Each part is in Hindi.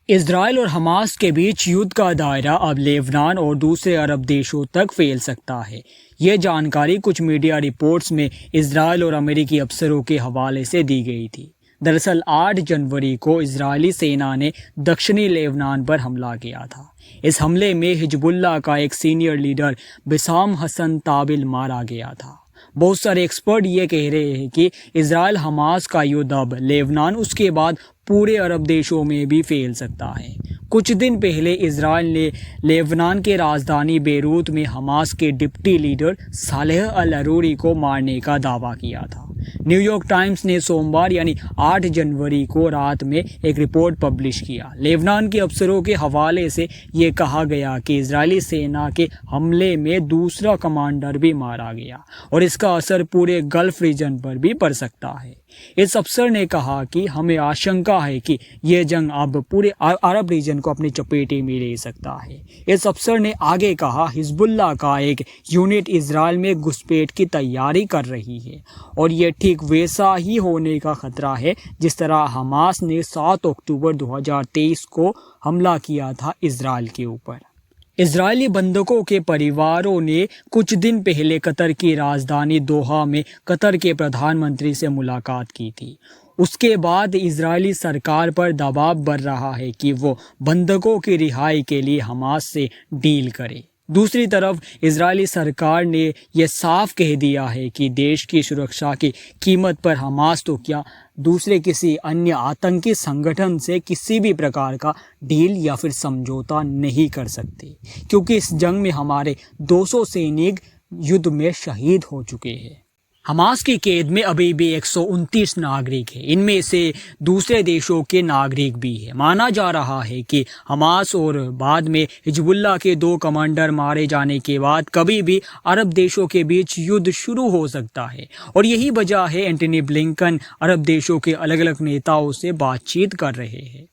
इसराइल और हमास के बीच युद्ध का दायरा अब लेबनान और दूसरे अरब देशों तक फैल सकता है। ये जानकारी कुछ मीडिया रिपोर्ट्स में इसराइल और अमेरिकी अफसरों के हवाले से दी गई थी। दरअसल 8 जनवरी को इजरायली सेना ने दक्षिणी लेबनान पर हमला किया था। इस हमले में हिजबुल्लाह का एक सीनियर लीडर बिसाम हसन ताबिल मारा गया था। बहुत सारे एक्सपर्ट ये कह रहे हैं कि इजराइल हमास का युद्ध अब लेबनान उसके बाद पूरे अरब देशों में भी फैल सकता है। कुछ दिन पहले इजराइल ने लेबनान के राजधानी बेरूत में हमास के डिप्टी लीडर सालेह अल अरूरी को मारने का दावा किया था। न्यूयॉर्क टाइम्स ने सोमवार यानी 8 जनवरी को रात में एक रिपोर्ट पब्लिश किया। लेबनान के अफसरों के हवाले से ये कहा गया कि इजरायली सेना के हमले में दूसरा कमांडर भी मारा गया और इसका असर पूरे गल्फ रीजन पर भी पड़ सकता है। इस अफसर ने कहा कि हमें आशंका है कि यह जंग अब पूरे अरब रीजन को अपनी चपेटे में ले सकता है। इस अफसर ने आगे कहा, हिजबुल्लाह का एक यूनिट इजराइल में घुसपैठ की तैयारी कर रही है और यह ठीक वैसा ही होने का खतरा है जिस तरह हमास ने 7 अक्टूबर 2023 को हमला किया था इजराइल के ऊपर। इजरायली बंधकों के परिवारों ने कुछ दिन पहले कतर की राजधानी दोहा में कतर के प्रधानमंत्री से मुलाकात की थी। उसके बाद इजरायली सरकार पर दबाव बढ़ रहा है कि वो बंधकों की रिहाई के लिए हमास से डील करे। दूसरी तरफ इजरायली सरकार ने यह साफ कह दिया है कि देश की सुरक्षा की कीमत पर हमास तो क्या दूसरे किसी अन्य आतंकी संगठन से किसी भी प्रकार का डील या फिर समझौता नहीं कर सकते, क्योंकि इस जंग में हमारे 200 सैनिक युद्ध में शहीद हो चुके हैं। हमास की कैद में अभी भी 129 नागरिक हैं। इनमें से दूसरे देशों के नागरिक भी हैं। माना जा रहा है कि हमास और बाद में हिजबुल्लाह के 2 कमांडर मारे जाने के बाद कभी भी अरब देशों के बीच युद्ध शुरू हो सकता है और यही वजह है एंटनी ब्लिंकन अरब देशों के अलग अलग नेताओं से बातचीत कर रहे हैं।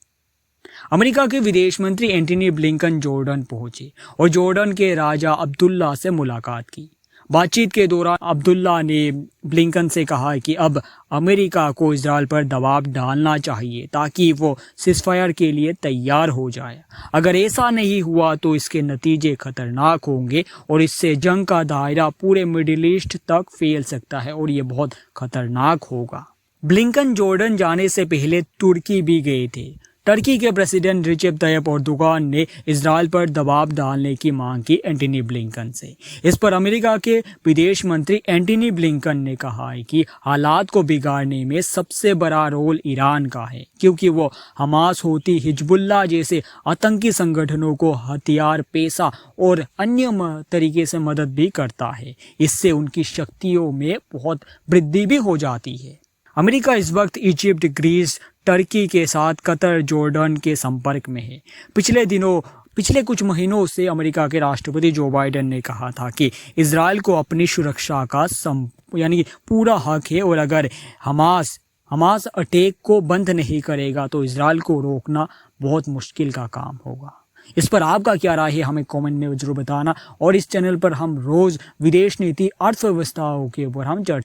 अमेरिका के विदेश मंत्री एंटनी ब्लिंकन जॉर्डन पहुंचे और जॉर्डन के राजा अब्दुल्ला से मुलाकात की। बातचीत के दौरान अब्दुल्ला ने ब्लिंकन से कहा कि अब अमेरिका को इजराइल पर दबाव डालना चाहिए ताकि वो सीज़फायर के लिए तैयार हो जाए। अगर ऐसा नहीं हुआ तो इसके नतीजे खतरनाक होंगे और इससे जंग का दायरा पूरे मिडिल ईस्ट तक फैल सकता है और ये बहुत खतरनाक होगा। ब्लिंकन जॉर्डन जाने से पहले तुर्की भी गए थे। टर्की के प्रेसिडेंट रिसेप तैयप एर्दोगान ने इजराइल पर दबाव डालने की मांग की एंटनी ब्लिंकन से। इस पर अमेरिका के विदेश मंत्री एंटनी ब्लिंकन ने कहा है कि हालात को बिगाड़ने में सबसे बड़ा रोल ईरान का है, क्योंकि वो हमास, हूती, हिजबुल्लाह जैसे आतंकी संगठनों को हथियार, पैसा और अन्य तरीके से मदद भी करता है। इससे उनकी शक्तियों में बहुत वृद्धि भी हो जाती है। अमेरिका इस वक्त इजिप्ट, ग्रीस, टर्की के साथ कतर, जॉर्डन के संपर्क में है। पिछले कुछ महीनों से अमेरिका के राष्ट्रपति जो बाइडेन ने कहा था कि इजराइल को अपनी सुरक्षा का यानी पूरा हक है और अगर हमास अटैक को बंद नहीं करेगा तो इजराइल को रोकना बहुत मुश्किल का काम होगा। इस पर आपका क्या राय है हमें कमेंट में जरूर बताना और इस चैनल पर हम रोज़ विदेश नीति, अर्थव्यवस्थाओं के ऊपर हम चर्चा